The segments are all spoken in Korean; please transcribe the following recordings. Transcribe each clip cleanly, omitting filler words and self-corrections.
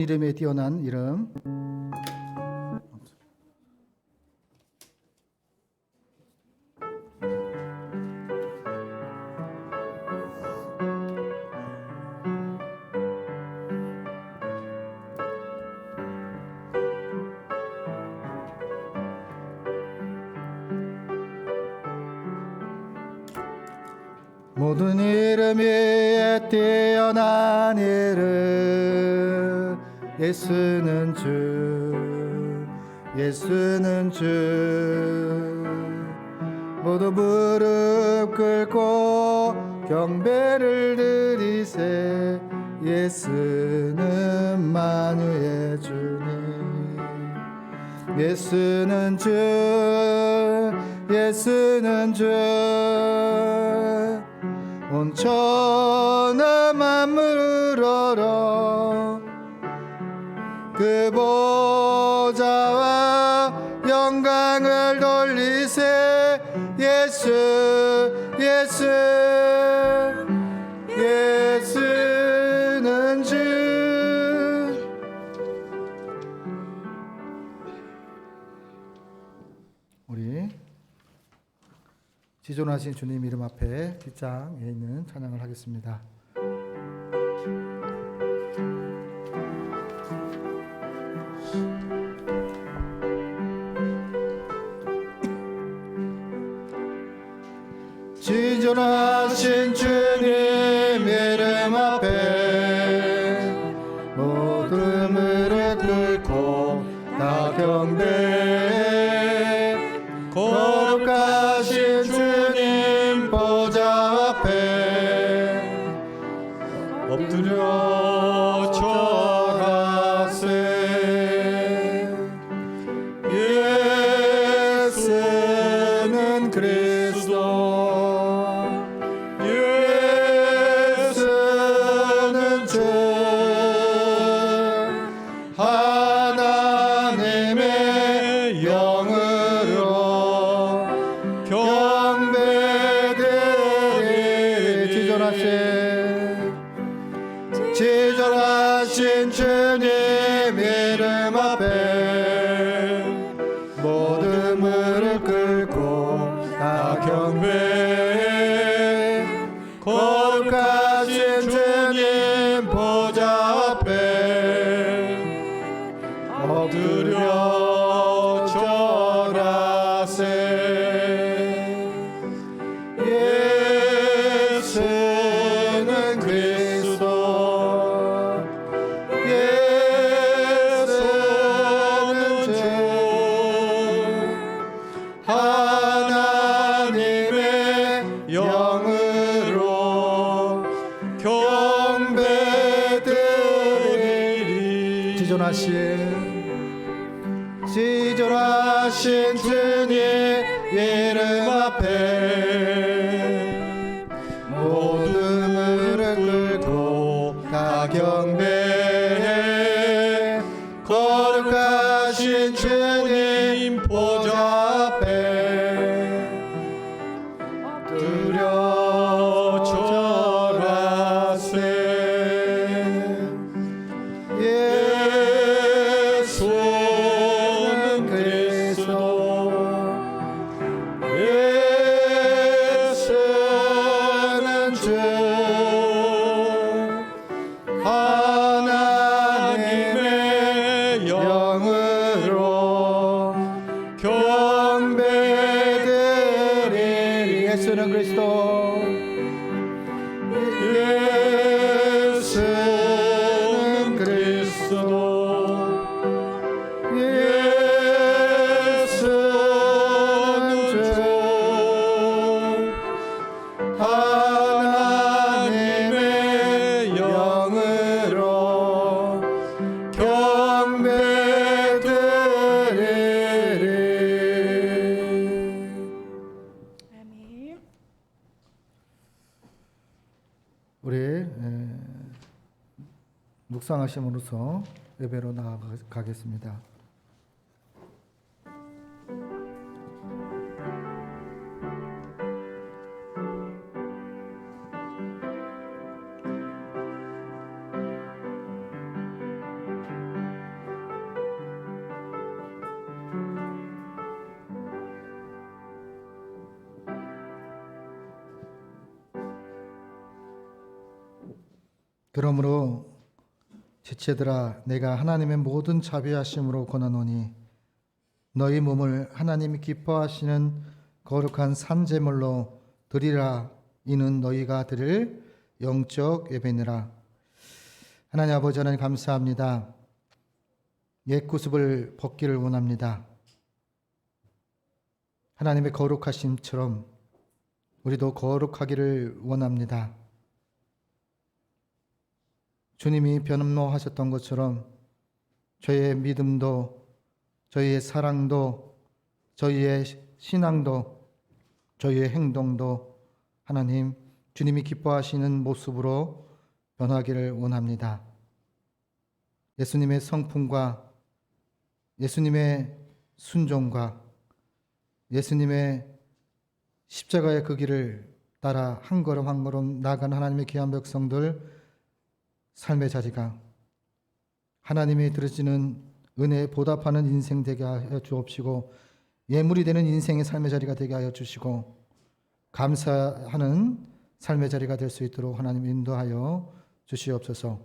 이름에 뛰어난 이름. 모든 이름 위에 뛰어난 이름, 예수는 주, 예수는 주. 모두 무릎 꿇고 경배를 드리세. 예수는 만유의 주님. 예수는 주, 예수는 주. 온 천하 만물을 열어 그 보좌와 영광을 돌리세. 예수, 예수, 예수는 주. 우리 지존하신 주님 이름 앞에 뒷장에 있는 찬양을 하겠습니다. 지존하신 주님 이름 앞에 모든 무릎 꿇고 다 경배해. 거룩하신 주님 보좌 앞에 엎드려 절하세. 예수는 그리스도, 예수는 주, 하나님의 영으로 경배드리. 지존하신 주님 이름 앞에 모든 무릎 꿇고 다 경배해. 거룩하신 주님 보좌 앞에 엎드려 절하세. 예수는 그리스도, 예수는 주, 하나님의 영으로 경배드리리. 지존하신 주님 이름 앞에 모든 무릎 꿇고 다 경배해. 거룩하신 주님 보좌 앞에 엎드려 절하세. 예수는 그리스도, 예수는 주, 하나님의 영으로 경배드리리. 예수는 그리스도, 예수는 그리스도, 예수는 주, 하나님의 영으로 경배드리리. 아멘. 우리 묵상하심으로써 예배로 나아가겠습니다. 그러므로 지체들아 내가 하나님의 모든 자비하심으로 권하노니 너희 몸을 하나님이 기뻐하시는 거룩한 산제물로 드리라. 이는 너희가 드릴 영적 예배니라. 하나님 아버지 하나님 감사합니다. 옛 구습을 벗기를 원합니다. 하나님의 거룩하심처럼 우리도 거룩하기를 원합니다. 주님이 변호하셨던 것처럼 저희의 믿음도, 저희의 사랑도, 저희의 신앙도, 저희의 행동도 하나님 주님이 기뻐하시는 모습으로 변하기를 원합니다. 예수님의 성품과 예수님의 순종과 예수님의 십자가의 그 길을 따라 한 걸음 한 걸음 나아간 하나님의 귀한 백성들 삶의 자리가 하나님이 들으시는 은혜에 보답하는 인생 되게 하여 주옵시고 예물이 되는 인생의 삶의 자리가 되게 하여 주시고 감사하는 삶의 자리가 될 수 있도록 하나님 인도하여 주시옵소서.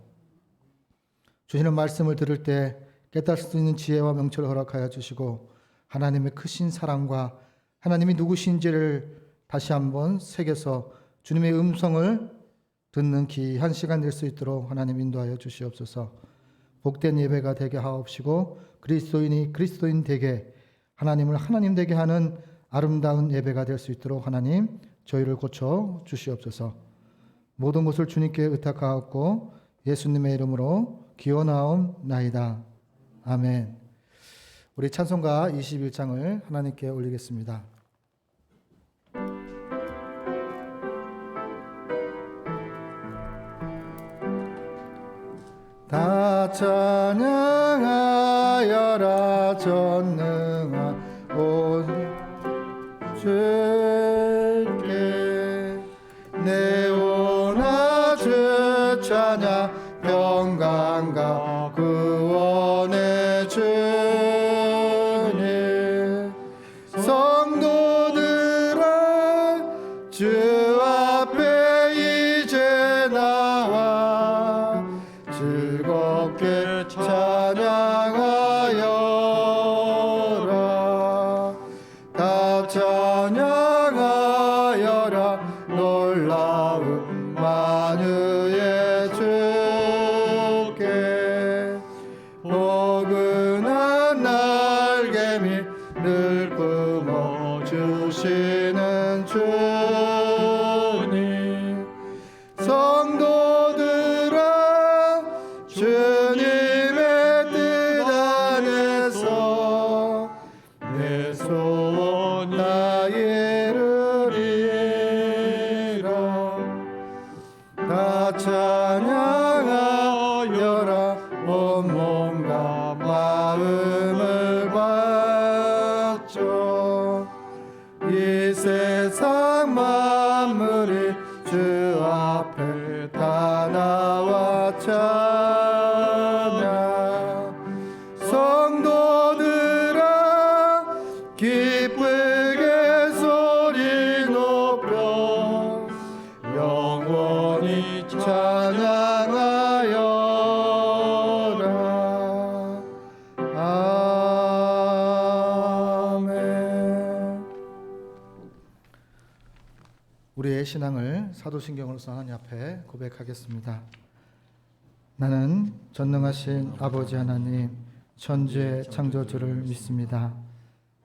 주시는 말씀을 들을 때 깨달을 수 있는 지혜와 명철을 허락하여 주시고 하나님의 크신 사랑과 하나님이 누구신지를 다시 한번 새겨서 주님의 음성을 듣는 귀한 시간 될 수 있도록 하나님 인도하여 주시옵소서. 복된 예배가 되게 하옵시고 그리스도인이 그리스도인 되게 하나님을 하나님 되게 하는 아름다운 예배가 될 수 있도록 하나님 저희를 고쳐 주시옵소서. 모든 것을 주님께 의탁하옵고 예수님의 이름으로 기원하옵나이다. 아멘. 우리 찬송가 21장을 하나님께 올리겠습니다. 다 찬양하여라 전능한 온 주께 내 오나 주 찬양 평강과 구원의 주님 성도들아 주 앞에 이제 나와 즐겁게 찬양하여라 다 찬양하여라 놀라운 만유의 주께 포근한 날개미 늘 품어주시는 주님 성도들아 주님의 뜻 안에서 내 소원 다 이루리라 다 찬양하여라 온몸과 마음을 바쳐 이 세상 만물이 주 앞에 다 나와 찬양 성도들아 기쁘게 소리 높여 영원히 찬양하여라 아멘. 우리의 신앙을 사도신경으로서 하나님 앞에 고백하겠습니다. 나는 전능하신 아버지 하나님 천주의 창조주를 믿습니다.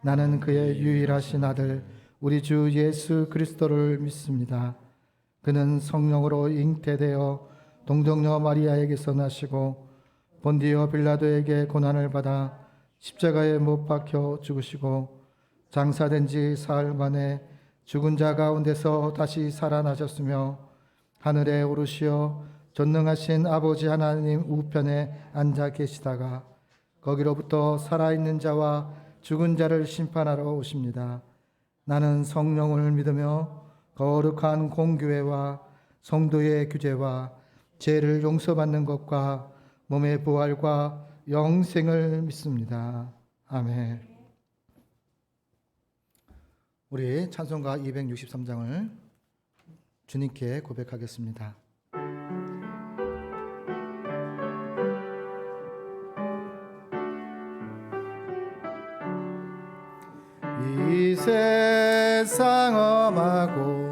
나는 그의 유일하신 아들 우리 주 예수 그리스도를 믿습니다. 그는 성령으로 잉태되어 동정녀 마리아에게서 나시고 본디오 빌라도에게 고난을 받아 십자가에 못 박혀 죽으시고 장사된 지 사흘 만에 죽은 자 가운데서 다시 살아나셨으며 하늘에 오르시어 전능하신 아버지 하나님 우편에 앉아 계시다가 거기로부터 살아있는 자와 죽은 자를 심판하러 오십니다. 나는 성령을 믿으며 거룩한 공교회와 성도의 규제와 죄를 용서받는 것과 몸의 부활과 영생을 믿습니다. 아멘. 우리 찬송가 263장을 주님께 고백하겠습니다. 이 세상 엄하고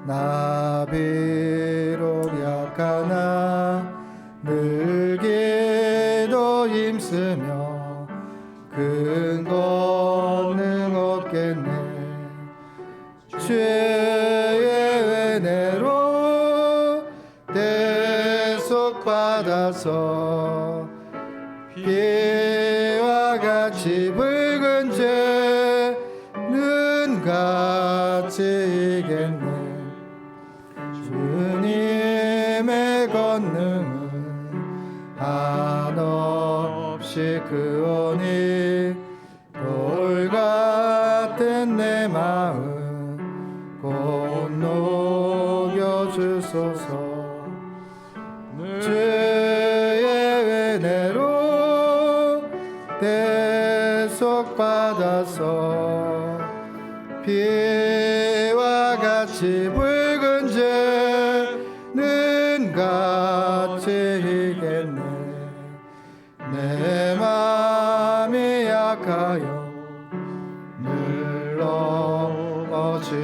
나 비록 약하나 늘 기도 힘쓰며 큰 권능 없겠네. 주의 은혜로 대속받아서 비와 같이 붉은 죄는 같이 이겠네. 주님의 권능은 한없이 크오니 돌 같은 내 마음 곧 녹여주소서. 주의 은혜로 대속받아서 비와 같이 붉은 죄는 같이 이겠네. 내 맘이 약하여 늘 넘어지오니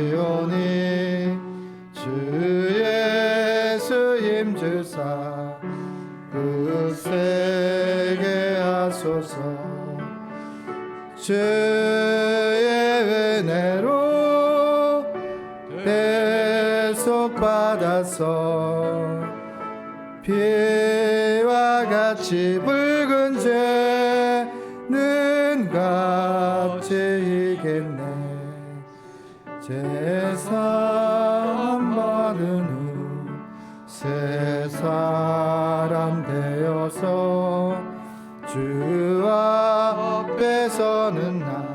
주 예수 힘주사 굳세게 하소서. 주의 은혜로 대속받아서 비와 같이 붉은 죄는 같이 이겠네. 제사함 받은 후 새 사람 되어서 주 앞에 서는 나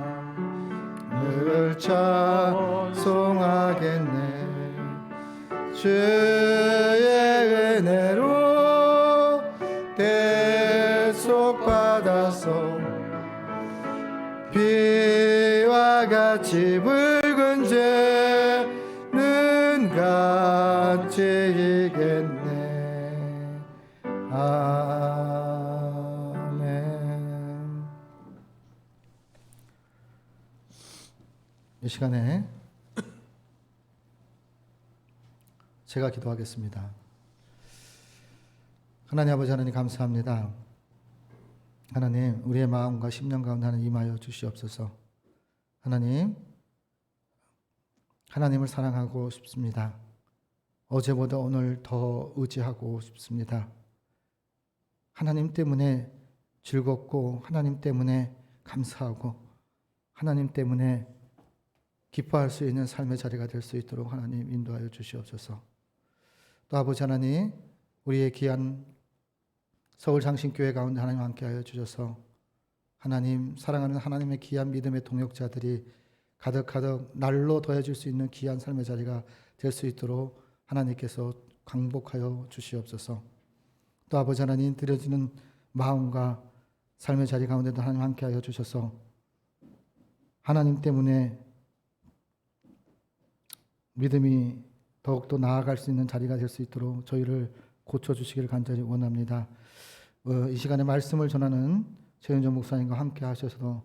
늘 찬송하겠네. 주의 은혜로 대속받아서 비와 같이 붉은 죄는 같이 이겠네. 아멘. 이 시간에 제가 기도하겠습니다. 하나님 아버지 하나님 감사합니다. 하나님 우리의 마음과 심령 가운데 하나님 임하여 주시옵소서. 하나님을 사랑하고 싶습니다. 어제보다 오늘 더 의지하고 싶습니다. 하나님 때문에 즐겁고 하나님 때문에 감사하고 하나님 때문에 기뻐할 수 있는 삶의 자리가 될 수 있도록 하나님 인도하여 주시옵소서. 또 아버지 하나님 우리의 귀한 서울장신교회 가운데 하나님 함께하여 주셔서 하나님 사랑하는 하나님의 귀한 믿음의 동역자들이 가득가득 날로 더해줄 수 있는 귀한 삶의 자리가 될 수 있도록 하나님께서 광복하여 주시옵소서. 또 아버지 하나님 드려지는 마음과 삶의 자리 가운데도 하나님 함께하여 주셔서 하나님 때문에 믿음이 더욱더 나아갈 수 있는 자리가 될 수 있도록 저희를 고쳐주시기를 간절히 원합니다. 이 시간에 말씀을 전하는 최은정 목사님과 함께 하셔서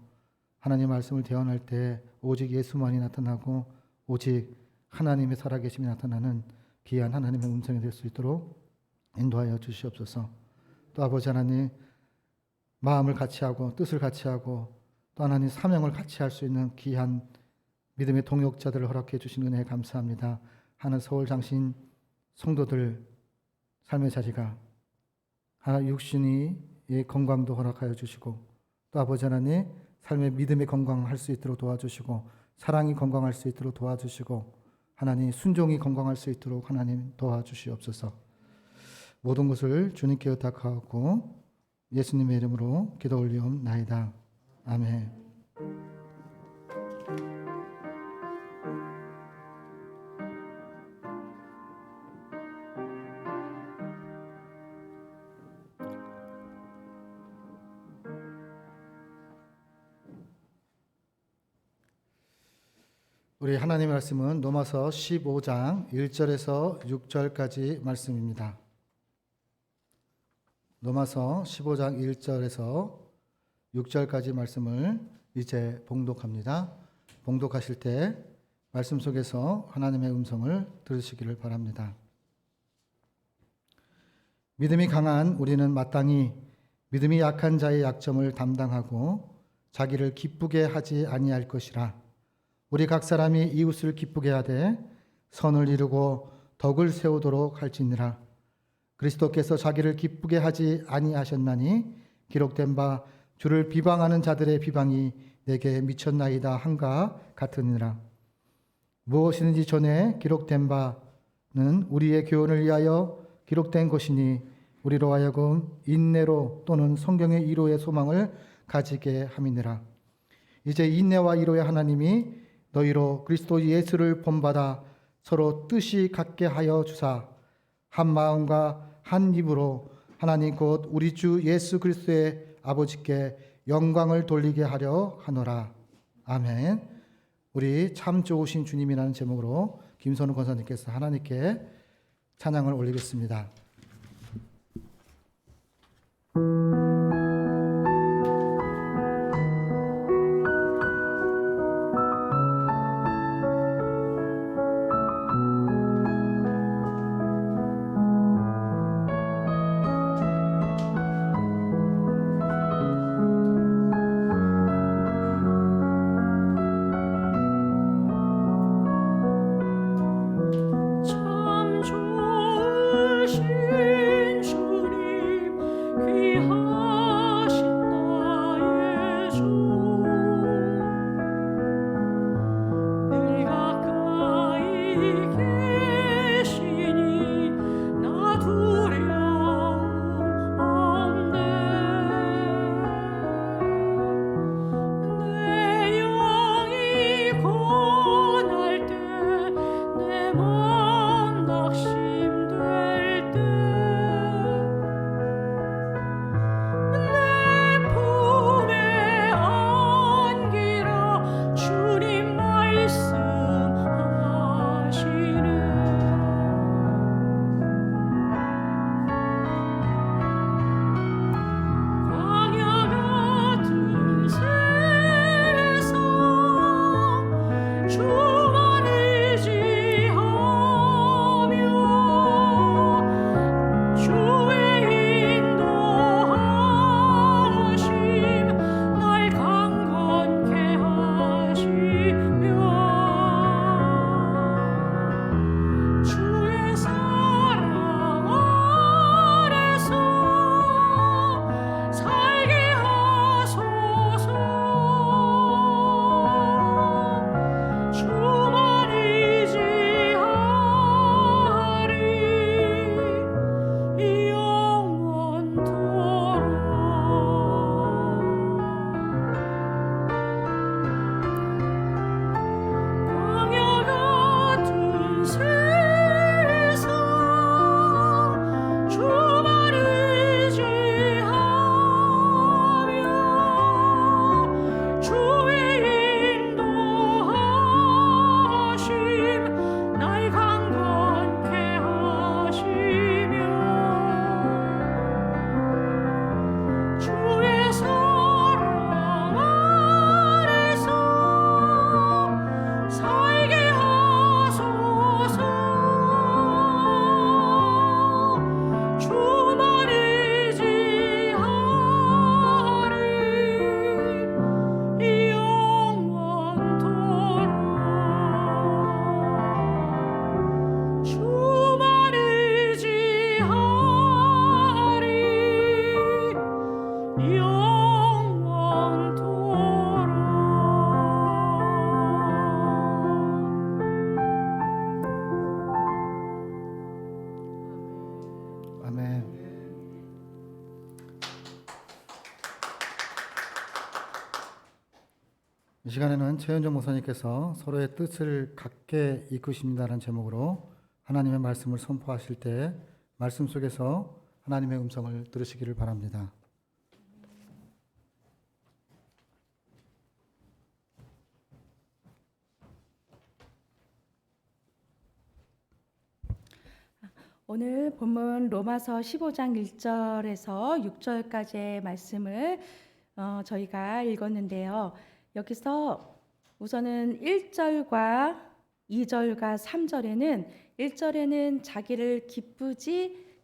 하나님 말씀을 대언할 때 오직 예수만이 나타나고 오직 하나님의 살아계심이 나타나는 귀한 하나님의 음성이 될 수 있도록 인도하여 주시옵소서. 또 아버지 하나님 마음을 같이 하고 뜻을 같이 하고 또 하나님 사명을 같이 할 수 있는 귀한 믿음의 동역자들을 허락해 주신 은혜에 감사합니다. 하는 서울장신 성도들 삶의 자리가 육신의 건강도 허락하여 주시고 또 아버지 하나님 삶의 믿음의 건강할 수 있도록 도와주시고 사랑이 건강할 수 있도록 도와주시고 하나님 순종이 건강할 수 있도록 하나님 도와주시옵소서. 모든 것을 주님께 의탁하고 예수님의 이름으로 기도 올리옵나이다. 아멘. 우리 하나님의 말씀은 로마서 15장 1절에서 6절까지 말씀입니다. 로마서 15장 1절에서 6절까지 말씀을 이제 봉독합니다. 봉독하실 때 말씀 속에서 하나님의 음성을 들으시기를 바랍니다. 믿음이 강한 우리는 마땅히 믿음이 약한 자의 약점을 담당하고 자기를 기쁘게 하지 아니할 것이라. 우리 각 사람이 이웃을 기쁘게 하되 선을 이루고 덕을 세우도록 할지니라. 그리스도께서 자기를 기쁘게 하지 아니하셨나니 기록된 바 주를 비방하는 자들의 비방이 내게 미쳤나이다 한가 같으니라. 무엇이든지 전에 기록된 바는 우리의 교훈을 위하여 기록된 것이니 우리로 하여금 인내로 또는 성경의 이로의 소망을 가지게 함이니라. 이제 인내와 이로의 하나님이 너희로 그리스도 예수를 본받아 서로 뜻이 같게 하여 주사 한 마음과 한 입으로 하나님 곧 우리 주 예수 그리스도의 아버지께 영광을 돌리게 하려 하노라. 아멘. 우리 참 좋으신 주님이라는 제목으로 김선우 권사님께서 하나님께 찬양을 올리겠습니다. 참 좋으신 주님 귀하신 나의 주 늘 가까이 계시니 나 두려움 없네 내 영이 고날 때 내 맘 낙심될 때 내 품에 안기라 주님 말씀하시네 광야 같은 세상 주만 의지하며 주의 인도하심 날 강건케 하시며 주의 사랑 안에서 살게 하소서 주만 의지하리 영원토록 광야 같은 세상 주만 의지하며 주의 인도하심 날 강건케 하시며 주의 사랑 안에서 살게 하소서 주만 의지하리 영원토록 주만 의지하리 영원토록 아멘. 이 시간에는 최현정 목사님께서 서로의 뜻을 같게 이끄십니다라는 제목으로 하나님의 말씀을 선포하실 때 말씀 속에서 하나님의 음성을 들으시기를 바랍니다. 오늘 본문 로마서 15장 1절에서 6절까지의 말씀을 저희가 읽었는데요. 여기서 우선은 1절과 2절과 3절에는 1절에는 자기를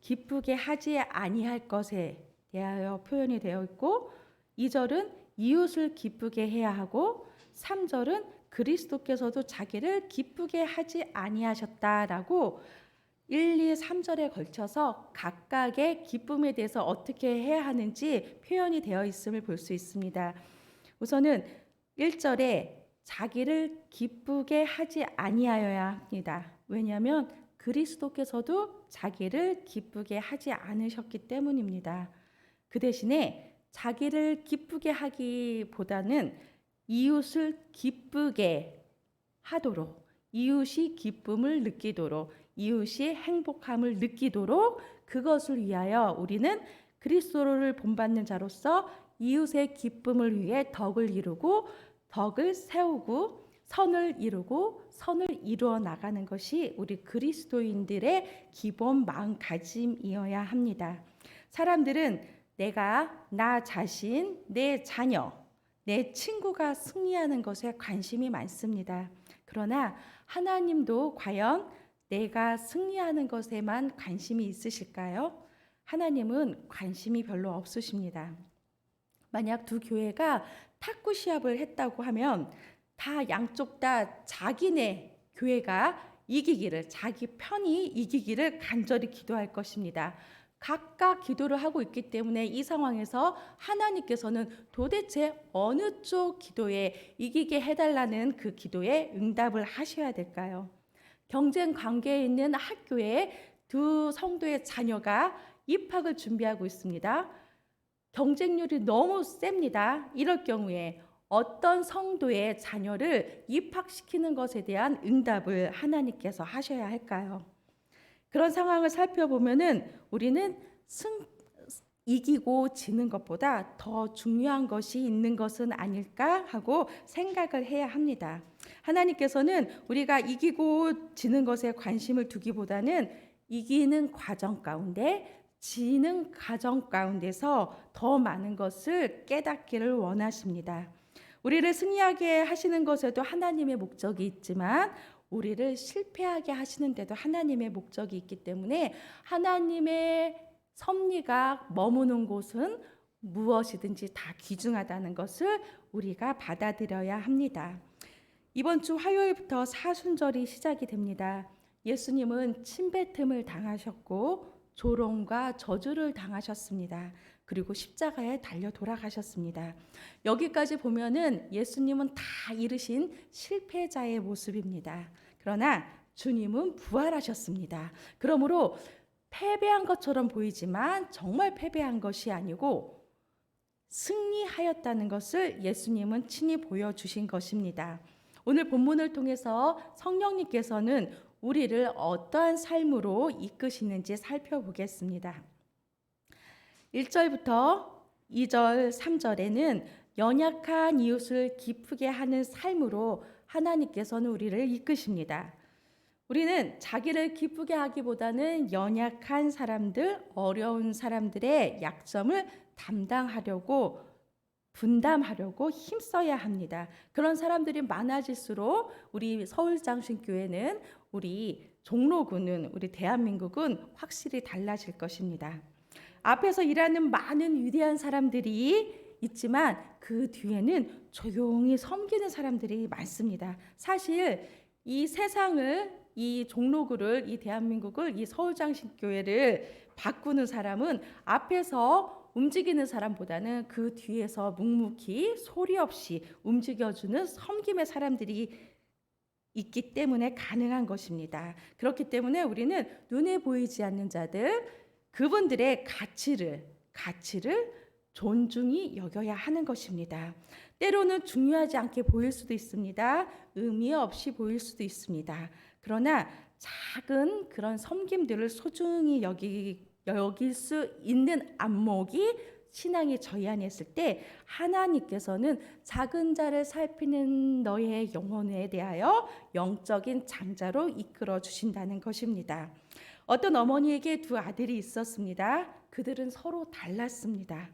기쁘게 하지 아니할 것에 대하여 표현이 되어 있고 2절은 이웃을 기쁘게 해야 하고 3절은 그리스도께서도 자기를 기쁘게 하지 아니하셨다라고 1, 2, 3절에 걸쳐서 각각의 기쁨에 대해서 어떻게 해야 하는지 표현이 되어 있음을 볼 수 있습니다. 우선은 1절에 자기를 기쁘게 하지 아니하여야 합니다. 왜냐하면 그리스도께서도 자기를 기쁘게 하지 않으셨기 때문입니다. 그 대신에 자기를 기쁘게 하기보다는 이웃을 기쁘게 하도록, 이웃이 기쁨을 느끼도록, 이웃이 행복함을 느끼도록 그것을 위하여 우리는 그리스도를 본받는 자로서 이웃의 기쁨을 위해 덕을 이루고 덕을 세우고 선을 이루고 선을 이루어 나가는 것이 우리 그리스도인들의 기본 마음가짐이어야 합니다. 사람들은 내가, 나 자신, 내 자녀, 내 친구가 승리하는 것에 관심이 많습니다. 그러나 하나님도 과연 내가 승리하는 것에만 관심이 있으실까요? 하나님은 관심이 별로 없으십니다. 만약 두 교회가 탁구 시합을 했다고 하면 다 양쪽 다 자기네 교회가 이기기를, 자기 편이 이기기를 간절히 기도할 것입니다. 각각 기도를 하고 있기 때문에 이 상황에서 하나님께서는 도대체 어느 쪽 기도에 이기게 해달라는 그 기도에 응답을 하셔야 될까요? 경쟁 관계에 있는 학교에 두 성도의 자녀가 입학을 준비하고 있습니다. 경쟁률이 너무 셉니다. 이럴 경우에 어떤 성도의 자녀를 입학시키는 것에 대한 응답을 하나님께서 하셔야 할까요? 그런 상황을 살펴보면은 우리는 이기고 지는 것보다 더 중요한 것이 있는 것은 아닐까 하고 생각을 해야 합니다. 하나님께서는 우리가 이기고 지는 것에 관심을 두기보다는 이기는 과정 가운데 지는 과정 가운데서 더 많은 것을 깨닫기를 원하십니다. 우리를 승리하게 하시는 것에도 하나님의 목적이 있지만 우리를 실패하게 하시는 데도 하나님의 목적이 있기 때문에 하나님의 섭리가 머무는 곳은 무엇이든지 다 귀중하다는 것을 우리가 받아들여야 합니다. 이번 주 화요일부터 사순절이 시작이 됩니다. 예수님은 침뱉음을 당하셨고 조롱과 저주를 당하셨습니다. 그리고 십자가에 달려 돌아가셨습니다. 여기까지 보면은 예수님은 다 이르신 실패자의 모습입니다. 그러나 주님은 부활하셨습니다. 그러므로 패배한 것처럼 보이지만 정말 패배한 것이 아니고 승리하였다는 것을 예수님은 친히 보여주신 것입니다. 오늘 본문을 통해서 성령님께서는 우리를 어떠한 삶으로 이끄시는지 살펴보겠습니다. 1절부터 2절, 3절에는 연약한 이웃을 기쁘게 하는 삶으로 하나님께서는 우리를 이끄십니다. 우리는 자기를 기쁘게 하기보다는 연약한 사람들, 어려운 사람들의 약점을 담당하려고 분담하려고 힘써야 합니다. 그런 사람들이 많아질수록 우리 서울장신교회는 우리 종로구는 우리 대한민국은 확실히 달라질 것입니다. 앞에서 일하는 많은 위대한 사람들이 있지만 그 뒤에는 조용히 섬기는 사람들이 많습니다. 사실 이 세상을 이 종로구를 이 대한민국을 이 서울장신교회를 바꾸는 사람은 앞에서 움직이는 사람보다는 그 뒤에서 묵묵히 소리 없이 움직여주는 섬김의 사람들이 있기 때문에 가능한 것입니다. 그렇기 때문에 우리는 눈에 보이지 않는 자들 그분들의 가치를 존중히 여겨야 하는 것입니다. 때로는 중요하지 않게 보일 수도 있습니다. 의미 없이 보일 수도 있습니다. 그러나 작은 그런 섬김들을 소중히 여길 수 있는 안목이 신앙이 저희 안에 있을 때 하나님께서는 작은 자를 살피는 너의 영혼에 대하여 영적인 장자로 이끌어 주신다는 것입니다. 어떤 어머니에게 두 아들이 있었습니다. 그들은 서로 달랐습니다.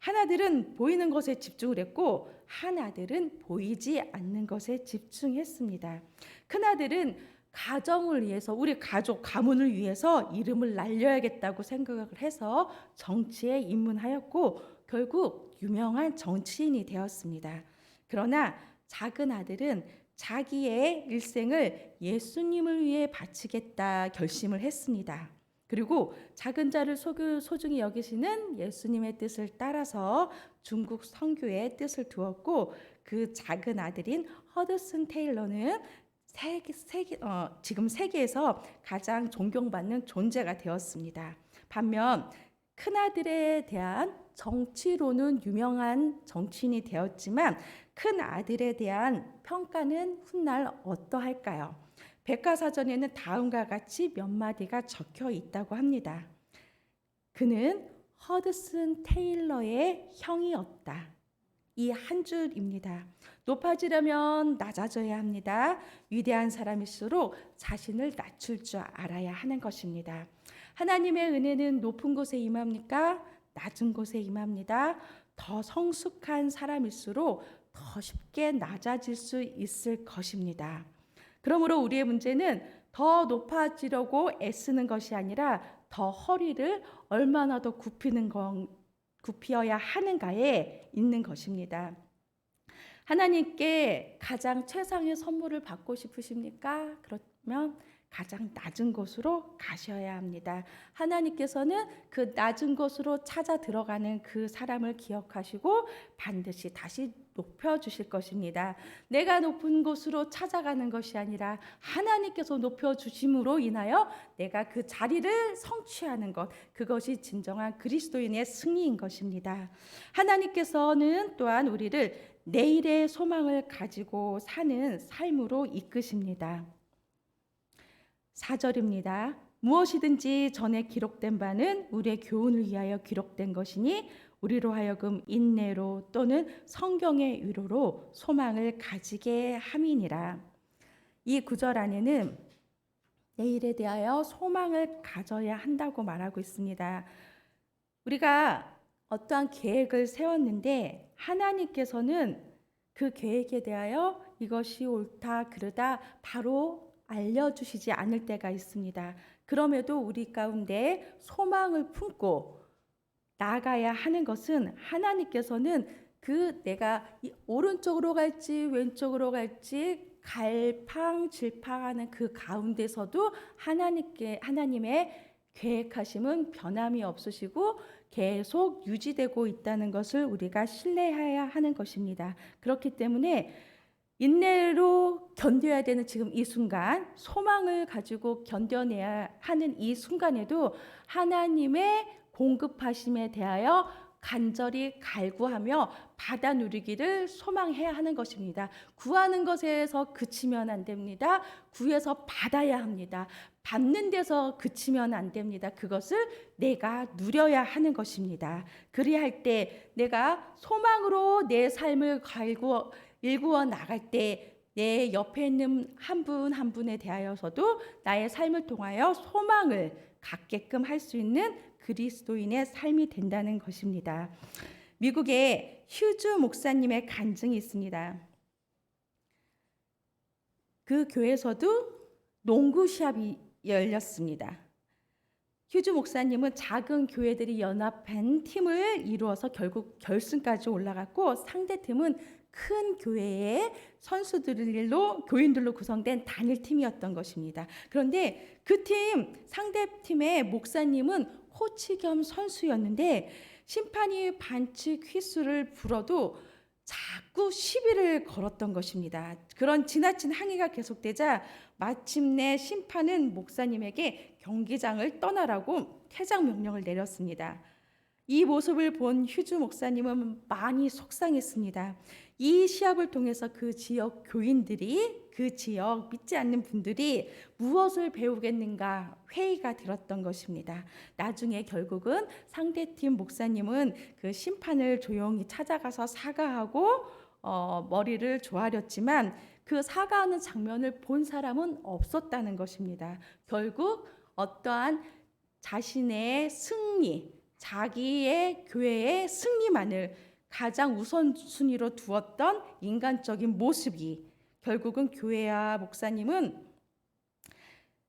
하나들은 보이는 것에 집중을 했고 하나들은 보이지 않는 것에 집중했습니다. 큰아들은 가정을 위해서, 우리 가족 가문을 위해서 이름을 날려야겠다고 생각을 해서 정치에 입문하였고 결국 유명한 정치인이 되었습니다. 그러나 작은 아들은 자기의 일생을 예수님을 위해 바치겠다 결심을 했습니다. 그리고 작은 자를 소중히 여기시는 예수님의 뜻을 따라서 중국 선교의 뜻을 두었고 그 작은 아들인 허드슨 테일러는 지금 세계에서 가장 존경받는 존재가 되었습니다. 반면 큰아들에 대한 정치로는 유명한 정치인이 되었지만 큰아들에 대한 평가는 훗날 어떠할까요? 백과사전에는 다음과 같이 몇 마디가 적혀 있다고 합니다. 그는 허드슨 테일러의 형이었다. 이 한 줄입니다. 높아지려면 낮아져야 합니다. 위대한 사람일수록 자신을 낮출 줄 알아야 하는 것입니다. 하나님의 은혜는 높은 곳에 임합니까? 낮은 곳에 임합니다. 더 성숙한 사람일수록 더 쉽게 낮아질 수 있을 것입니다. 그러므로 우리의 문제는 더 높아지려고 애쓰는 것이 아니라 더 허리를 얼마나 더 굽히어야 하는가에 있는 것입니다. 하나님께 가장 최상의 선물을 받고 싶으십니까? 그러면 가장 낮은 곳으로 가셔야 합니다. 하나님께서는 그 낮은 곳으로 찾아 들어가는 그 사람을 기억하시고 반드시 다시 높여주실 것입니다. 내가 높은 곳으로 찾아가는 것이 아니라 하나님께서 높여주심으로 인하여 내가 그 자리를 성취하는 것, 그것이 진정한 그리스도인의 승리인 것입니다. 하나님께서는 또한 우리를 내일의 소망을 가지고 사는 삶으로 이끄십니다. 4절입니다. 무엇이든지 전에 기록된 바는 우리의 교훈을 위하여 기록된 것이니 우리로 하여금 인내로 또는 성경의 위로로 소망을 가지게 함이니라. 이 구절 안에는 내일에 대하여 소망을 가져야 한다고 말하고 있습니다. 우리가 어떠한 계획을 세웠는데 하나님께서는 그 계획에 대하여 이것이 옳다 그르다 바로 알려주시지 않을 때가 있습니다. 그럼에도 우리 가운데 소망을 품고 나아가야 하는 것은 하나님께서는 그 내가 오른쪽으로 갈지 왼쪽으로 갈지 갈팡질팡하는 그 가운데서도 하나님의 계획하심은 변함이 없으시고 계속 유지되고 있다는 것을 우리가 신뢰해야 하는 것입니다. 그렇기 때문에 인내로 견뎌야 되는 지금 이 순간, 소망을 가지고 견뎌내야 하는 이 순간에도 하나님의 공급하심에 대하여 간절히 갈구하며 받아 누리기를 소망해야 하는 것입니다. 구하는 것에서 그치면 안 됩니다. 구해서 받아야 합니다. 받는 데서 그치면 안 됩니다. 그것을 내가 누려야 하는 것입니다. 그리할 때 내가 소망으로 내 삶을 일구어 나갈 때 내 옆에 있는 한 분 한 분에 대하여서도 나의 삶을 통하여 소망을 갖게끔 할 수 있는 그리스도인의 삶이 된다는 것입니다. 미국에 휴즈 목사님의 간증이 있습니다. 그 교회에서도 농구 시합이 열렸습니다. 휴즈 목사님은 작은 교회들이 연합한 팀을 이루어서 결국 결승까지 올라갔고 상대팀은 큰 교회의 교인들로 구성된 단일팀이었던 것입니다. 그런데 그 상대팀의 목사님은 코치 겸 선수였는데 심판이 반칙 휘슬을 불어도 자꾸 시비를 걸었던 것입니다. 그런 지나친 항의가 계속되자 마침내 심판은 목사님에게 경기장을 떠나라고 퇴장 명령을 내렸습니다. 이 모습을 본 휴즈 목사님은 많이 속상했습니다. 이 시합을 통해서 그 지역 교인들이, 그 지역 믿지 않는 분들이 무엇을 배우겠는가 회의가 들었던 것입니다. 나중에 결국은 상대팀 목사님은 그 심판을 조용히 찾아가서 사과하고 머리를 조아렸지만 그 사과하는 장면을 본 사람은 없었다는 것입니다. 결국 어떠한 자신의 승리, 자기의 교회의 승리만을 가장 우선순위로 두었던 인간적인 모습이 결국은 교회와 목사님은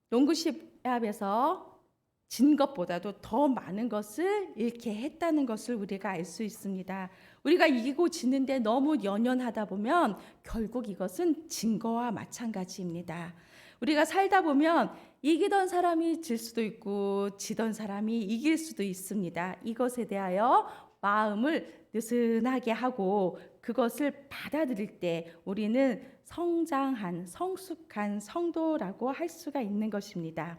농구 시합에서 진 것보다도 더 많은 것을 잃게 했다는 것을 우리가 알 수 있습니다. 우리가 이기고 지는데 너무 연연하다 보면 결국 이것은 진 거와 마찬가지입니다. 우리가 살다 보면 이기던 사람이 질 수도 있고 지던 사람이 이길 수도 있습니다. 이것에 대하여 마음을 느슨하게 하고 그것을 받아들일 때 우리는 성장한 성숙한 성도라고 할 수가 있는 것입니다.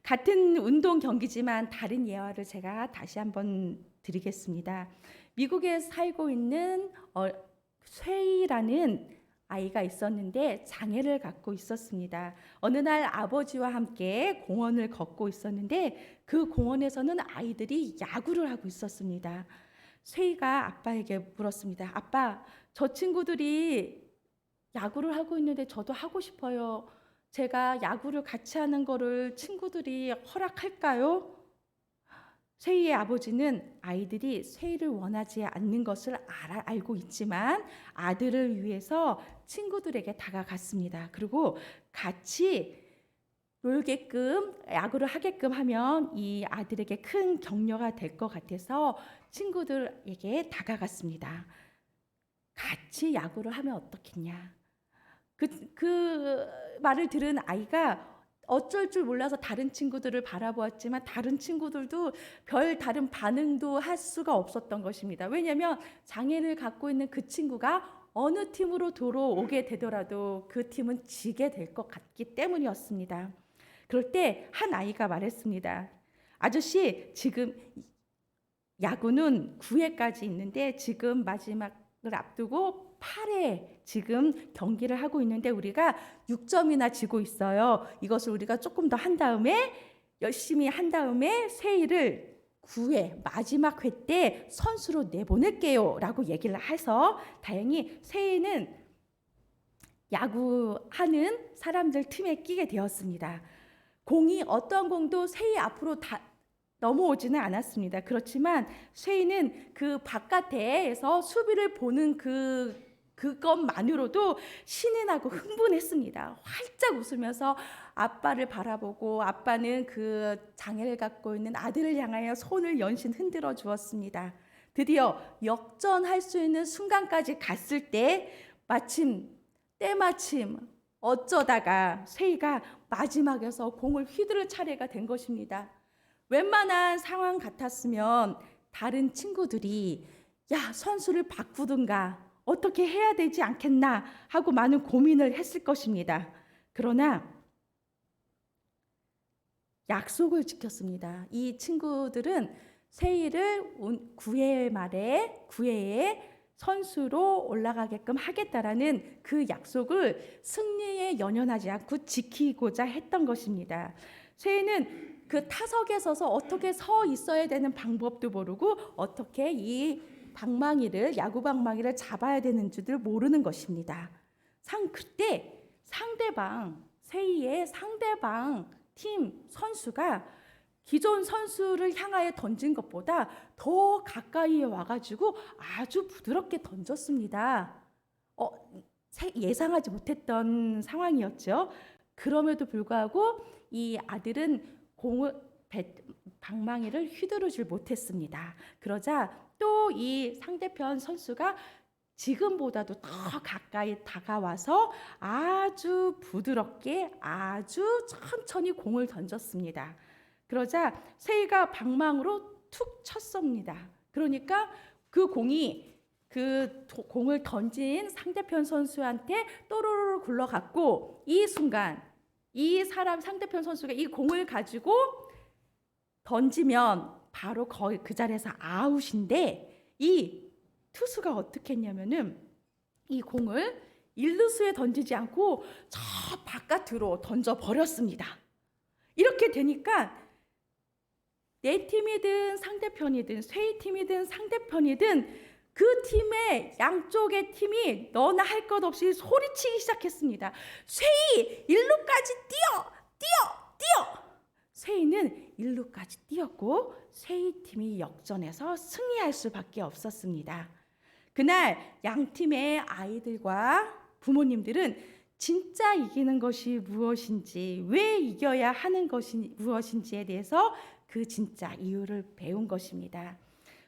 같은 운동 경기지만 다른 예화를 제가 다시 한번 드리겠습니다. 미국에 살고 있는 쇠이라는 아이가 있었는데 장애를 갖고 있었습니다. 어느 날 아버지와 함께 공원을 걷고 있었는데 그 공원에서는 아이들이 야구를 하고 있었습니다. 쇠이가 아빠에게 물었습니다. 아빠, 저 친구들이 야구를 하고 있는데 저도 하고 싶어요. 제가 야구를 같이 하는 거를 친구들이 허락할까요? 쇠이의 아버지는 아이들이 쇠이를 원하지 않는 것을 알고 있지만 아들을 위해서 친구들에게 다가갔습니다. 그리고 같이 놀게끔 야구를 하게끔 하면 이 아들에게 큰 격려가 될 것 같아서 친구들에게 다가갔습니다. 같이 야구를 하면 어떻겠냐? 그 말을 들은 아이가 어쩔 줄 몰라서 다른 친구들을 바라보았지만 다른 친구들도 별 다른 반응도 할 수가 없었던 것입니다. 왜냐하면 장애를 갖고 있는 그 친구가 어느 팀으로 들어오게 되더라도 그 팀은 지게 될 것 같기 때문이었습니다. 그럴 때 한 아이가 말했습니다. 아저씨, 지금 야구는 9회까지 있는데 지금 마지막을 앞두고 8회 지금 경기를 하고 있는데 우리가 6점이나 지고 있어요. 이것을 우리가 조금 더 한 다음에 열심히 한 다음에 쇠이를 9회 마지막 회 때 선수로 내보낼게요 라고 얘기를 해서 다행히 쇠이는 야구하는 사람들 팀에 끼게 되었습니다. 공이 어떤 공도 쇠이 앞으로 다 넘어오지는 않았습니다. 그렇지만 쇠이는 그 바깥에서 수비를 보는 그것만으로도 신이 나고 흥분했습니다. 활짝 웃으면서 아빠를 바라보고 아빠는 그 장애를 갖고 있는 아들을 향하여 손을 연신 흔들어 주었습니다. 드디어 역전할 수 있는 순간까지 갔을 때 때마침 어쩌다가 쇠이가 마지막에서 공을 휘두를 차례가 된 것입니다. 웬만한 상황 같았으면 다른 친구들이 야, 선수를 바꾸든가 어떻게 해야 되지 않겠나 하고 많은 고민을 했을 것입니다. 그러나 약속을 지켰습니다. 이 친구들은 쇠이를 9회에 선수로 올라가게끔 하겠다라는 그 약속을 승리에 연연하지 않고 지키고자 했던 것입니다. 쇠이는 그 타석에 서서 어떻게 서 있어야 되는 방법도 모르고 어떻게 이 야구 방망이를 잡아야 되는지를 모르는 것입니다. 그때 쇠이의 상대방 팀 선수가 기존 선수를 향하여 던진 것보다 더 가까이에 와가지고 아주 부드럽게 던졌습니다. 예상하지 못했던 상황이었죠. 그럼에도 불구하고 이 아들은 방망이를 휘두르질 못했습니다. 그러자 또 이 상대편 선수가 지금보다도 더 가까이 다가와서 아주 부드럽게 아주 천천히 공을 던졌습니다. 그러자 쇠이가 방망으로 툭 쳤습니다. 그러니까 그 공을 던진 상대편 선수한테 또르르 굴러갔고 이 순간 상대편 선수가 이 공을 가지고 던지면 바로 거의 그 자리에서 아웃인데 이 투수가 어떻게 했냐면은 이 공을 1루수에 던지지 않고 저 바깥으로 던져버렸습니다. 이렇게 되니까 내 팀이든 상대편이든 쇠이 팀이든 상대편이든 그 팀의 양쪽의 팀이 너나 할 것 없이 소리치기 시작했습니다. 쇠이 1루까지 뛰어! 세이는 1루까지 뛰었고 세이팀이 역전해서 승리할 수밖에 없었습니다. 그날 양팀의 아이들과 부모님들은 진짜 이기는 것이 무엇인지, 왜 이겨야 하는 것이 무엇인지에 대해서 그 진짜 이유를 배운 것입니다.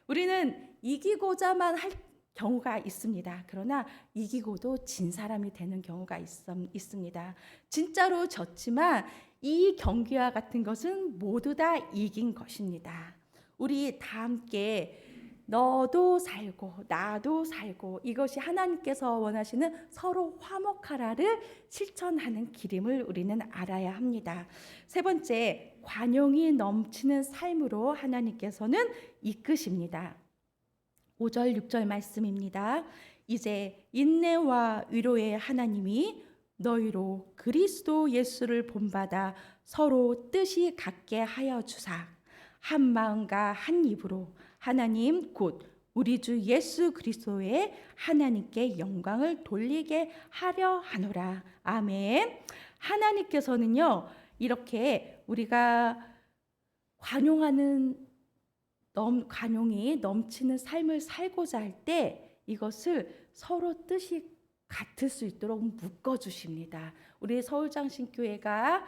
우리는 이기고자만 할 경우가 있습니다. 그러나 이기고도 진 사람이 되는 경우가 있습니다. 진짜로 졌지만 이 경기와 같은 것은 모두 다 이긴 것입니다. 우리 다 함께 너도 살고 나도 살고, 이것이 하나님께서 원하시는 서로 화목하라를 실천하는 길임을 우리는 알아야 합니다. 세 번째, 관용이 넘치는 삶으로 하나님께서는 이끄십니다. 5절 6절 말씀입니다. 이제 인내와 위로의 하나님이 너희로 그리스도 예수를 본받아 서로 뜻이 같게 하여 주사 한 마음과 한 입으로 하나님 곧 우리 주 예수 그리스도의 하나님께 영광을 돌리게 하려 하노라. 아멘. 하나님께서는요, 이렇게 우리가 관용이 넘치는 삶을 살고자 할 때 이것을 서로 뜻이 같을 수 있도록 묶어 주십니다. 우리 서울장신교회가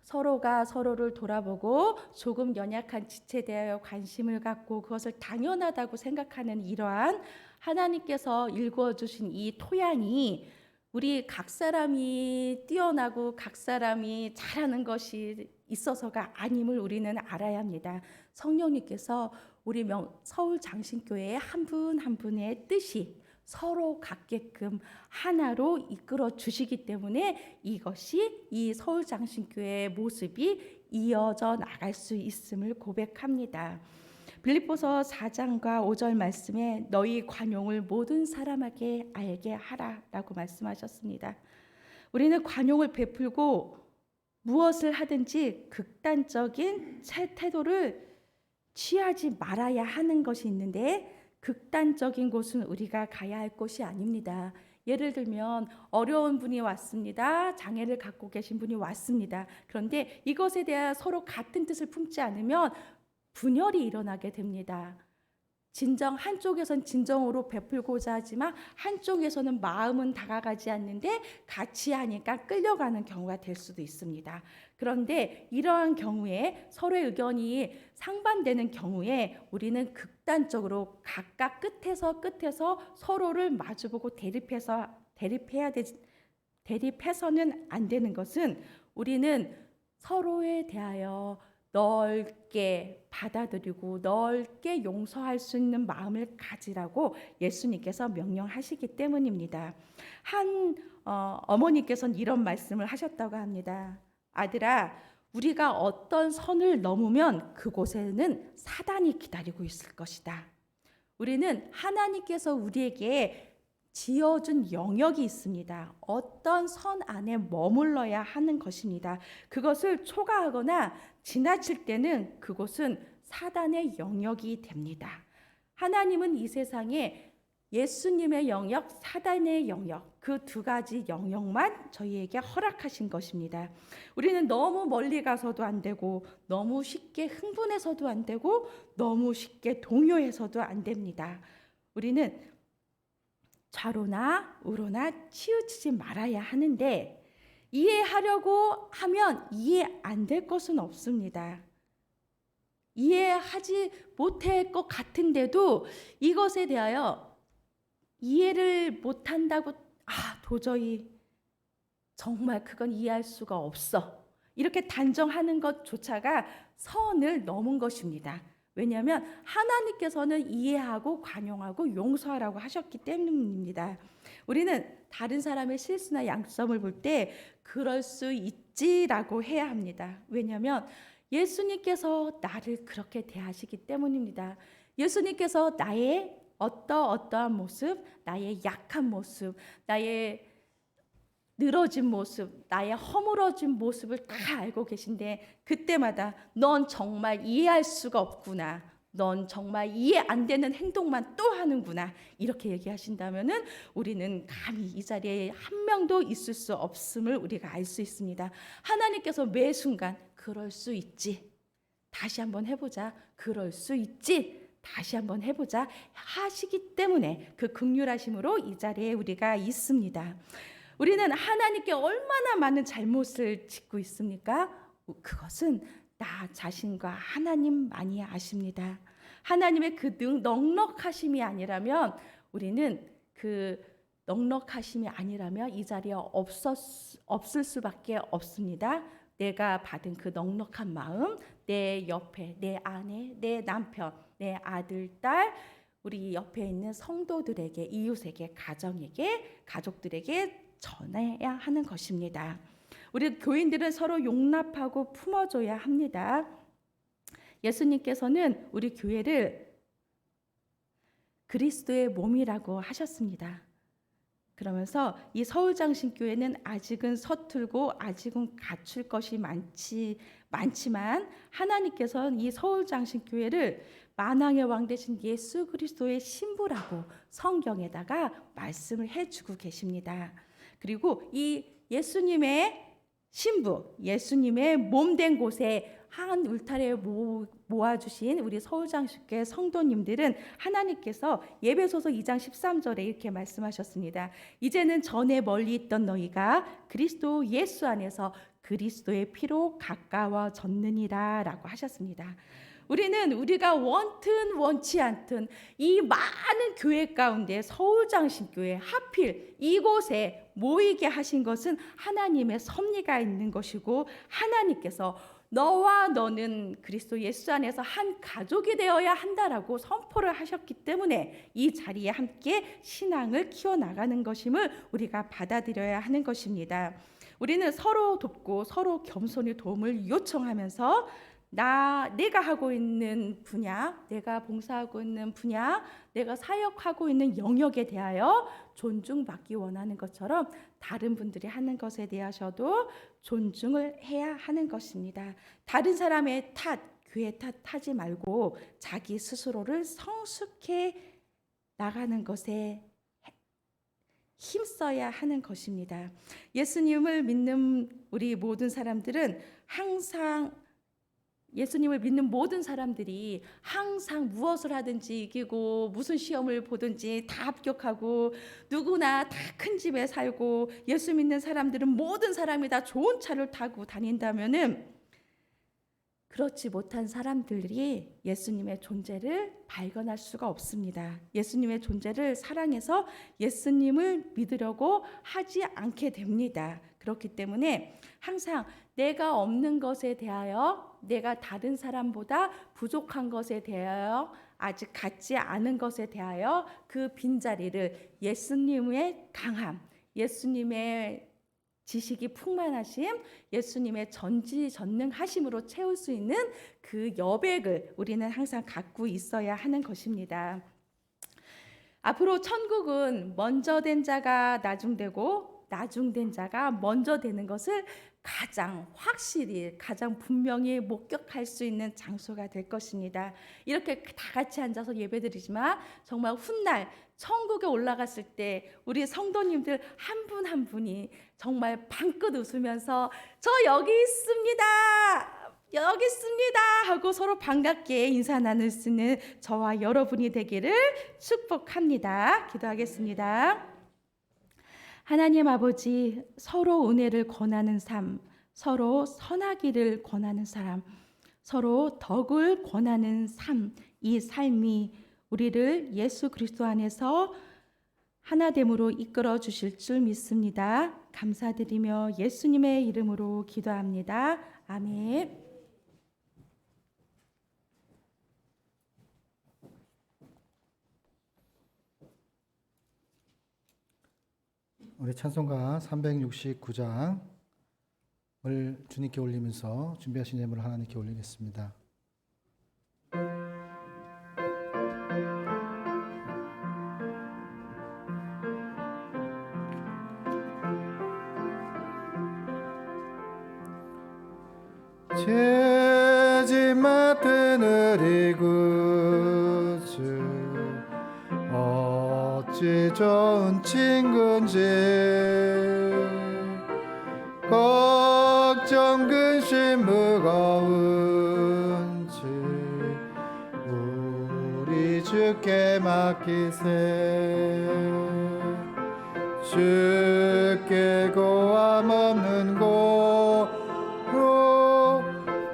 서로가 서로를 돌아보고 조금 연약한 지체에 대하여 관심을 갖고 그것을 당연하다고 생각하는 이러한 하나님께서 일구어 주신 이 토양이 우리 각 사람이 뛰어나고 각 사람이 잘하는 것이 있어서가 아님을 우리는 알아야 합니다. 성령님께서 우리 서울장신교회의 한 분 한 분의 뜻이 서로 같게끔 하나로 이끌어 주시기 때문에 이것이 이 서울장신교회의 모습이 이어져 나갈 수 있음을 고백합니다. 빌립보서 4장과 5절 말씀에 너희 관용을 모든 사람에게 알게 하라라고 말씀하셨습니다. 우리는 관용을 베풀고 무엇을 하든지 극단적인 태도를 취하지 말아야 하는 것이 있는데, 극단적인 곳은 우리가 가야 할 곳이 아닙니다. 예를 들면 어려운 분이 왔습니다. 장애를 갖고 계신 분이 왔습니다. 그런데 이것에 대한 서로 같은 뜻을 품지 않으면 분열이 일어나게 됩니다. 한쪽에선 진정으로 베풀고자 하지만 한쪽에서는 마음은 다가가지 않는데 같이 하니까 끌려가는 경우가 될 수도 있습니다. 그런데 이러한 경우에 서로의 의견이 상반되는 경우에 우리는 극단적으로 각각 끝에서 서로를 마주보고 대립해서는 안 되는 것은, 우리는 서로에 대하여 넓게 받아들이고 넓게 용서할 수 있는 마음을 가지라고 예수님께서 명령하시기 때문입니다. 한 어머니께서는 이런 말씀을 하셨다고 합니다. 아들아, 우리가 어떤 선을 넘으면 그곳에는 사단이 기다리고 있을 것이다. 우리는 하나님께서 우리에게 지어준 영역이 있습니다. 어떤 선 안에 머물러야 하는 것입니다. 그것을 초과하거나 지나칠 때는 그곳은 사단의 영역이 됩니다. 하나님은 이 세상에 예수님의 영역, 사단의 영역, 그 두 가지 영역만 저희에게 허락하신 것입니다. 우리는 너무 멀리 가서도 안 되고, 너무 쉽게 흥분해서도 안 되고, 너무 쉽게 동요해서도 안 됩니다. 우리는 좌로나 우로나 치우치지 말아야 하는데, 이해하려고 하면 이해 안 될 것은 없습니다. 이해하지 못할 것 같은데도 이것에 대하여 이해를 못한다고 도저히 정말 그건 이해할 수가 없어, 이렇게 단정하는 것조차가 선을 넘은 것입니다. 왜냐하면 하나님께서는 이해하고 관용하고 용서하라고 하셨기 때문입니다. 우리는 다른 사람의 실수나 양점을 볼 때 그럴 수 있지라고 해야 합니다. 왜냐하면 예수님께서 나를 그렇게 대하시기 때문입니다. 예수님께서 나의 어떠한 모습, 나의 약한 모습, 나의 늘어진 모습, 나의 허물어진 모습을 다 알고 계신데 그때마다 넌 정말 이해할 수가 없구나, 넌 정말 이해 안 되는 행동만 또 하는구나. 이렇게 얘기하신다면은 우리는 감히 이 자리에 한 명도 있을 수 없음을 우리가 알 수 있습니다. 하나님께서 매 순간 그럴 수 있지. 다시 한번 해보자. 그럴 수 있지. 다시 한번 해보자. 하시기 때문에 그 긍휼하심으로 이 자리에 우리가 있습니다. 우리는 하나님께 얼마나 많은 잘못을 짓고 있습니까? 그것은 나 자신과 하나님만이 아십니다. 하나님의 그 넉넉하심이 아니라면 우리는 그 넉넉하심이 아니라면 이 자리에 없을 수밖에 없습니다. 내가 받은 그 넉넉한 마음, 내 옆에 내 아내, 내 남편, 내 아들, 딸, 우리 옆에 있는 성도들에게, 이웃에게, 가정에게, 가족들에게 전해야 하는 것입니다. 우리 교인들은 서로 용납하고 품어줘야 합니다. 예수님께서는 우리 교회를 그리스도의 몸이라고 하셨습니다. 그러면서 이 서울장신교회는 아직은 서툴고 아직은 갖출 것이 많지만 하나님께서는 이 서울장신교회를 만왕의 왕 되신 예수 그리스도의 신부라고 성경에다가 말씀을 해주고 계십니다. 그리고 이 예수님의 신부, 예수님의 몸된 곳에 한 울타리에 모아주신 우리 서울장신교회 성도님들은 하나님께서 예배소서 2장 13절에 이렇게 말씀하셨습니다. 이제는 전에 멀리 있던 너희가 그리스도 예수 안에서 그리스도의 피로 가까워졌느니라 라고 하셨습니다. 우리는 우리가 원튼 원치 않든 이 많은 교회 가운데 서울장신교회 하필 이곳에 모이게 하신 것은 하나님의 섭리가 있는 것이고 하나님께서 너와 너는 그리스도 예수 안에서 한 가족이 되어야 한다라고 선포를 하셨기 때문에 이 자리에 함께 신앙을 키워나가는 것임을 우리가 받아들여야 하는 것입니다. 우리는 서로 돕고 서로 겸손히 도움을 요청하면서 내가 하고 있는 분야, 내가 봉사하고 있는 분야, 내가 사역하고 있는 영역에 대하여 존중받기 원하는 것처럼 다른 분들이 하는 것에 대하여도 존중을 해야 하는 것입니다. 다른 사람의 탓, 교회 탓하지 말고 자기 스스로를 성숙해 나가는 것에 힘써야 하는 것입니다. 예수님을 믿는 우리 모든 사람들은 예수님을 믿는 모든 사람들이 항상 무엇을 하든지 이기고 무슨 시험을 보든지 다 합격하고 누구나 다 큰 집에 살고 예수 믿는 사람들은 모든 사람이 다 좋은 차를 타고 다닌다면은 그렇지 못한 사람들이 예수님의 존재를 발견할 수가 없습니다. 예수님의 존재를 사랑해서 예수님을 믿으려고 하지 않게 됩니다. 그렇기 때문에 항상 내가 없는 것에 대하여, 내가 다른 사람보다 부족한 것에 대하여, 아직 갖지 않은 것에 대하여 그 빈자리를 예수님의 강함, 예수님의 지식이 풍만하심, 예수님의 전지전능하심으로 채울 수 있는 그 여백을 우리는 항상 갖고 있어야 하는 것입니다. 앞으로 천국은 먼저 된 자가 나중되고 나중된 자가 먼저 되는 것을 가장 확실히, 가장 분명히 목격할 수 있는 장소가 될 것입니다. 이렇게 다 같이 앉아서 예배드리지만 정말 훗날 천국에 올라갔을 때 우리 성도님들 한 분 한 분이 정말 방긋 웃으면서 저 여기 있습니다, 여기 있습니다 하고 서로 반갑게 인사 나눌 수 있는 저와 여러분이 되기를 축복합니다. 기도하겠습니다. 하나님 아버지, 서로 은혜를 권하는 삶, 서로 선하기를 권하는 사람, 서로 덕을 권하는 삶, 이 삶이 우리를 예수 그리스도 안에서 하나됨으로 이끌어 주실 줄 믿습니다. 감사드리며 예수님의 이름으로 기도합니다. 아멘. 우리 찬송가 369장을 주님께 올리면서 준비하신 예물을 하나님께 올리겠습니다. 죄짐 맡은 의리군 어찌 좋은 친구인지 걱정 근심 무거운지 우리 주께 맡기세. 주께 고함 없는 고로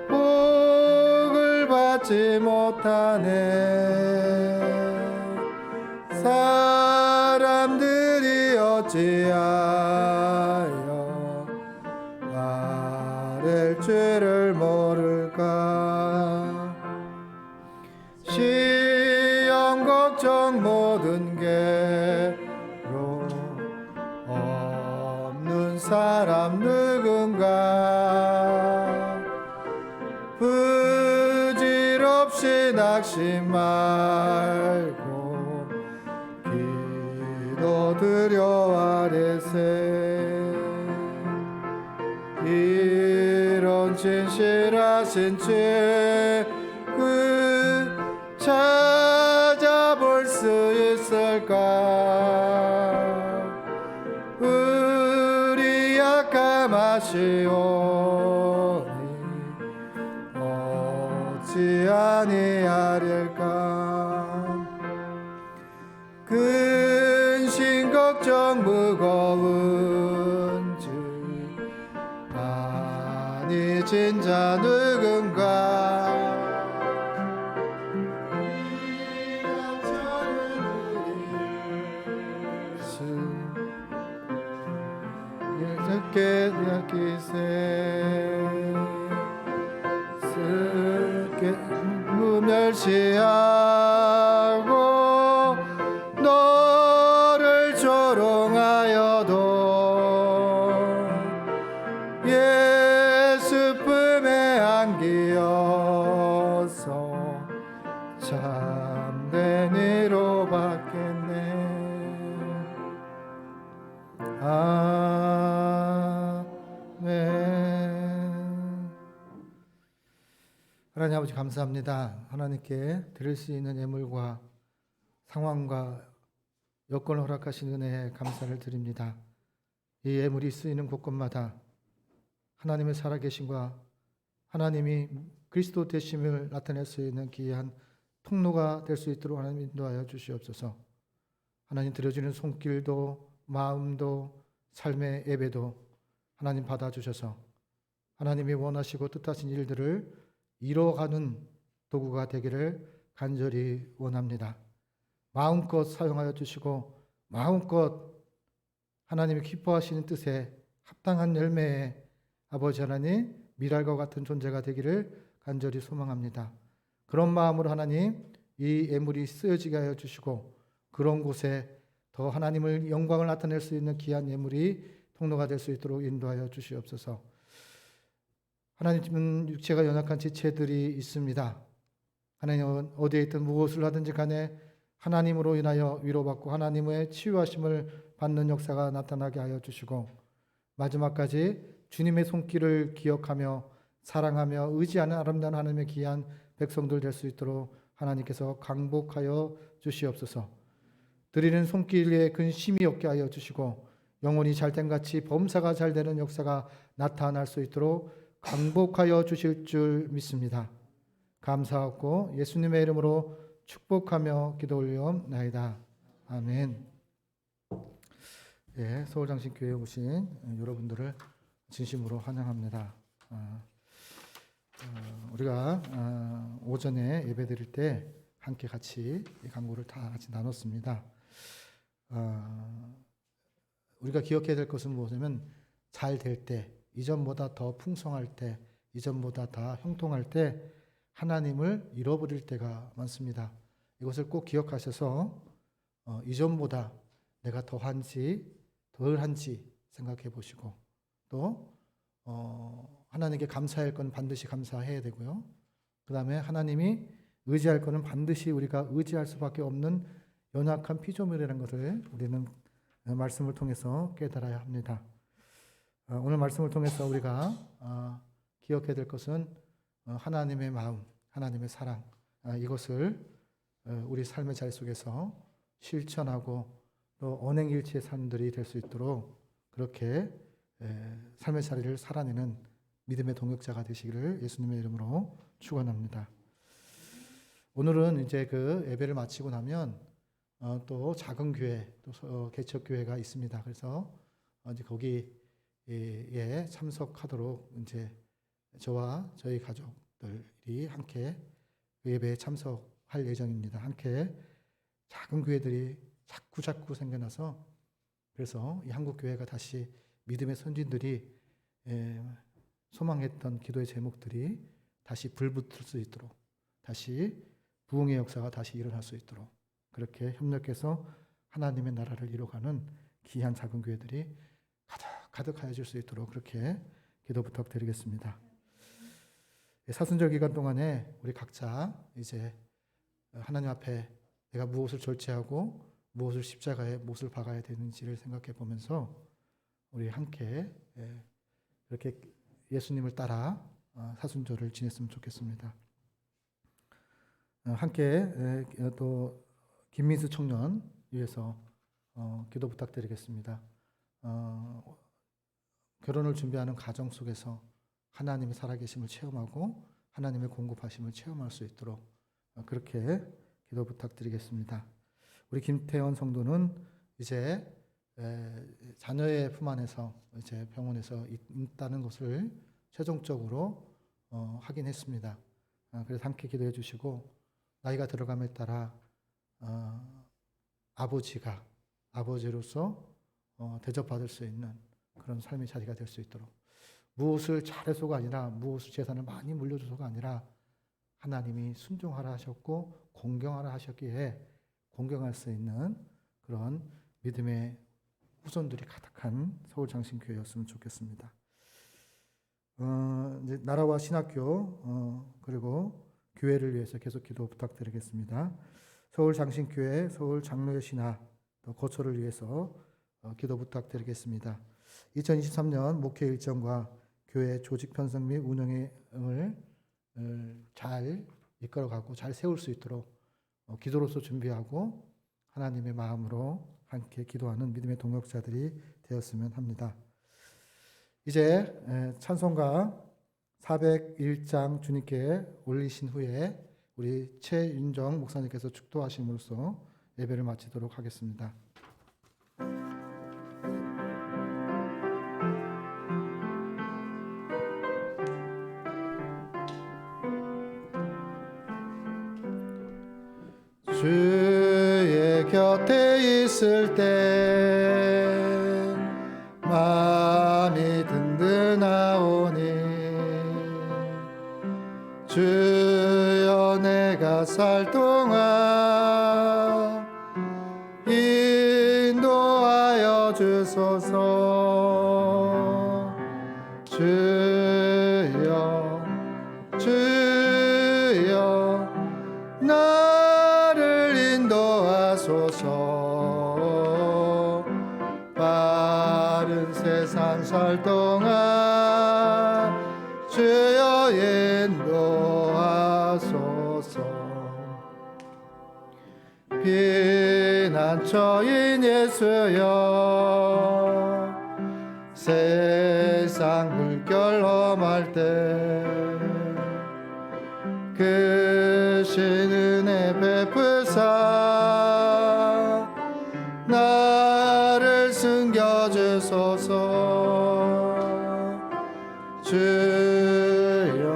복을 받지 못하네. 사람들이 어찌하여 아랠 죄를 모를까. 시험 걱정 모든 게로 없는 사람 누군가. 부질없이 낙심 말고 기도드려 아뢰세. 이런 진실하신 죄그 찾아볼 수 있을까. 우리 약함하시오니 어찌 아니하릴까. 근심 걱정 무거운지 많이 진자 누군가. 이렇게 여기세. 슬게 무멸시하고 너를 조롱하여도 예수 품에 안기어서 참된 이로 받겠네. 아멘. 하나님 아버지 감사합니다. 하나님께 드릴 수 있는 예물과 상황과 여건을 허락하신 은혜에 감사를 드립니다. 이 예물이 쓰이는 곳곳마다 하나님의 살아계심과 하나님이 그리스도 되심을 나타낼 수 있는 귀한 통로가 될 수 있도록 하나님 인도하여 주시옵소서. 하나님 드려지는 손길도 마음도 삶의 예배도 하나님 받아주셔서 하나님이 원하시고 뜻하신 일들을 이뤄가는 도구가 되기를 간절히 원합니다. 마음껏 사용하여 주시고 마음껏 하나님이 기뻐하시는 뜻에 합당한 열매에 아버지 하나님 미랄과 같은 존재가 되기를 간절히 소망합니다. 그런 마음으로 하나님 이 예물이 쓰여지게 하여 주시고 그런 곳에 더 하나님을 영광을 나타낼 수 있는 귀한 예물이 통로가 될 수 있도록 인도하여 주시옵소서. 하나님은 육체가 연약한 지체들이 있습니다. 하나님은 어디에 있든 무엇을 하든지 간에 하나님으로 인하여 위로받고 하나님의 치유하심을 받는 역사가 나타나게 하여 주시고 마지막까지 주님의 손길을 기억하며 사랑하며 의지하는 아름다운 하나님의 귀한 백성들 될 수 있도록 하나님께서 강복하여 주시옵소서. 드리는 손길에 근심이 없게 하여 주시고 영혼이 잘된같이 범사가 잘되는 역사가 나타날 수 있도록 강복하여 주실 줄 믿습니다. 감사하고 예수님의 이름으로 축복하며 기도 올리옵나이다. 아멘. 예, 서울장신교회에 오신 여러분들을 진심으로 환영합니다. 우리가 오전에 예배 드릴 때 함께 같이 이 강구를 다 같이 나눴습니다. 우리가 기억해야 될 것은 무엇이냐면 잘 될 때, 이전보다 더 풍성할 때, 이전보다 더 형통할 때 하나님을 잃어버릴 때가 많습니다. 이것을 꼭 기억하셔서 이전보다 내가 더한지 덜한지 생각해 보시고 또 하나님께 감사할 건 반드시 감사해야 되고요. 그 다음에 하나님이 의지할 거는 반드시 우리가 의지할 수밖에 없는 연약한 피조물이라는 것을 우리는 말씀을 통해서 깨달아야 합니다. 오늘 말씀을 통해서 우리가 기억해야 될 것은 하나님의 마음, 하나님의 사랑, 이것을 우리 삶의 자리 속에서 실천하고 또 언행일치의 삶들이 될 수 있도록 그렇게 삶의 자리를 살아내는 믿음의 동역자가 되시기를 예수님의 이름으로 축원합니다. 오늘은 이제 그 예배를 마치고 나면 또 작은 교회, 또 개척 교회가 있습니다. 그래서 이제 거기에 참석하도록 이제 저와 저희 가족들이 함께 그 예배에 참석할 예정입니다. 함께 작은 교회들이 자꾸 생겨나서 그래서 이 한국 교회가 다시 믿음의 선진들이 소망했던 기도의 제목들이 다시 불붙을 수 있도록 다시 부흥의 역사가 다시 일어날 수 있도록 그렇게 협력해서 하나님의 나라를 이루어가는 귀한 작은 교회들이 가득하여질 수 있도록 그렇게 기도 부탁드리겠습니다. 사순절 기간 동안에 우리 각자 이제 하나님 앞에 내가 무엇을 절제하고 무엇을 십자가에 못을 박아야 되는지를 생각해 보면서 우리 함께 이렇게 예수님을 따라 사순절을 지냈으면 좋겠습니다. 함께 또 김민수 청년 위해서 기도 부탁드리겠습니다. 결혼을 준비하는 가정 속에서 하나님의 살아계심을 체험하고 하나님의 공급하심을 체험할 수 있도록 그렇게 기도 부탁드리겠습니다. 우리 김태원 성도는 이제 자녀의 품 안에서 이제 병원에서 있다는 것을 최종적으로 확인했습니다. 그래서 함께 기도해 주시고 나이가 들어감에 따라 아버지로서 대접받을 수 있는 그런 삶의 자리가 될 수 있도록 무엇을 잘해서가 아니라 무엇을 재산을 많이 물려줘서가 아니라 하나님이 순종하라 하셨고 공경하라 하셨기에 공경할 수 있는 그런 믿음의 후손들이 가득한 서울장신교회였으면 좋겠습니다. 이제 나라와 신학교 그리고 교회를 위해서 계속 기도 부탁드리겠습니다. 서울장신교회, 서울장로회 신학 또 거처를 위해서 기도 부탁드리겠습니다. 2023년 목회 일정과 교회 조직 편성 및 운영을 잘 이끌어가고 잘 세울 수 있도록 기도로서 준비하고 하나님의 마음으로 함께 기도하는 믿음의 동역자들이 되었으면 합니다. 이제 찬송가 401장 주님께 올리신 후에 우리 최윤정 목사님께서 축도하심으로써 예배를 마치도록 하겠습니다. 주의 곁에 있을 때 마음이 든든하오니 주여 내가 살 동안 인도하여 주소서. 주여 나를 인도하소서. 바른 세상 살 동안 주여 인도하소서. 피난처인 예수여 세상 물결 험할 때 크신 은혜 베푸사 나를 숨겨주소서. 주여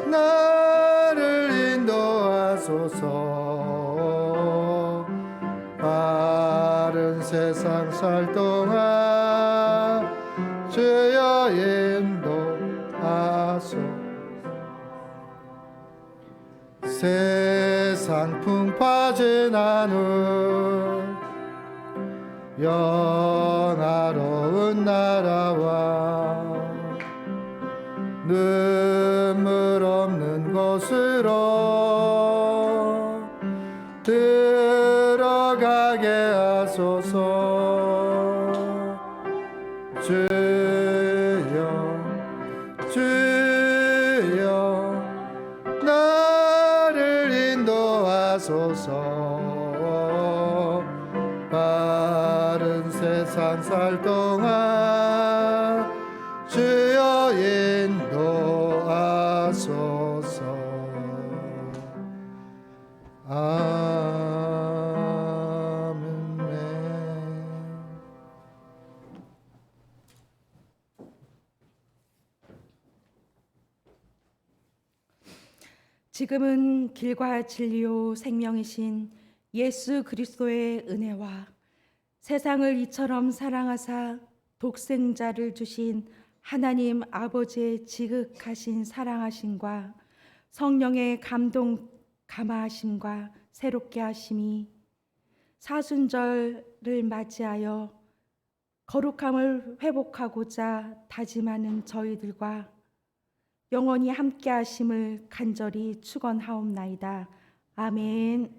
나를 인도하소서. 바른 세상 살 동안 주여 인도하소서. 세상 풍파진 않은 영화로운 나라와 눈물 없는 곳으로 들어가게 하소서. 주여 나를 인도하소서. 하소서. 바른 세상 살 동안 주여 인도하소서. 아멘. 지금은 길과 진리요 생명이신 예수 그리스도의 은혜와 세상을 이처럼 사랑하사 독생자를 주신 하나님 아버지의 지극하신 사랑하심과 성령의 감동 감화하심과 새롭게 하심이 사순절을 맞이하여 거룩함을 회복하고자 다짐하는 저희들과 영원히 함께 하심을 간절히 축원하옵나이다. 아멘.